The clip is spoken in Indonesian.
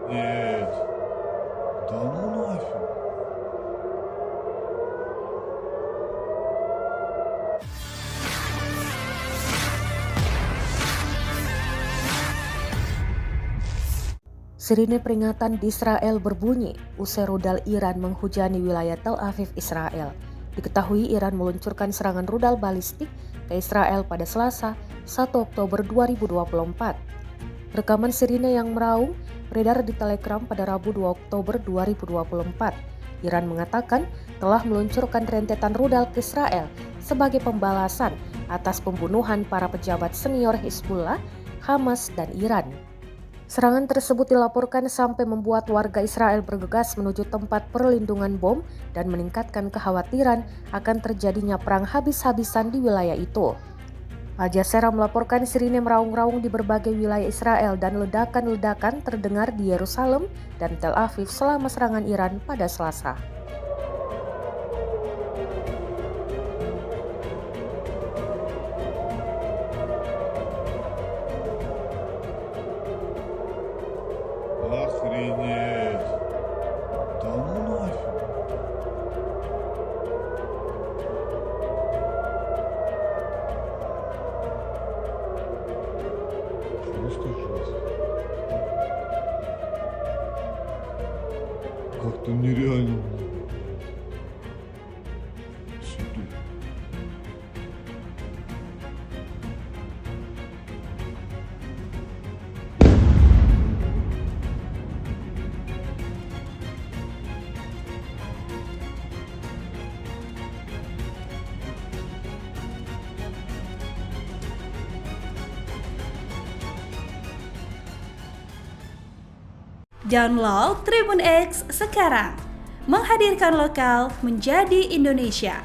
Нет. Да ну нафиг. Sirine peringatan di Israel berbunyi usai rudal Iran menghujani wilayah Tel Aviv, Israel. Diketahui Iran meluncurkan serangan rudal balistik ke Israel pada Selasa, 1 Oktober 2024. Rekaman sirine yang meraung beredar di Telegram pada Rabu 2 Oktober 2024. Iran mengatakan telah meluncurkan rentetan rudal ke Israel sebagai pembalasan atas pembunuhan para pejabat senior Hizbullah, Hamas, dan Iran. Serangan tersebut dilaporkan sampai membuat warga Israel bergegas menuju tempat perlindungan bom dan meningkatkan kekhawatiran akan terjadinya perang habis-habisan di wilayah itu. Al Jazeera melaporkan sirine meraung-raung di berbagai wilayah Israel dan ledakan-ledakan terdengar di Yerusalem dan Tel Aviv selama serangan Iran pada Selasa. Охренеть. Да ну нафиг. Просто жесть. Как-то нереально много. Сюда. Download Tribun X sekarang, menghadirkan lokal menjadi Indonesia.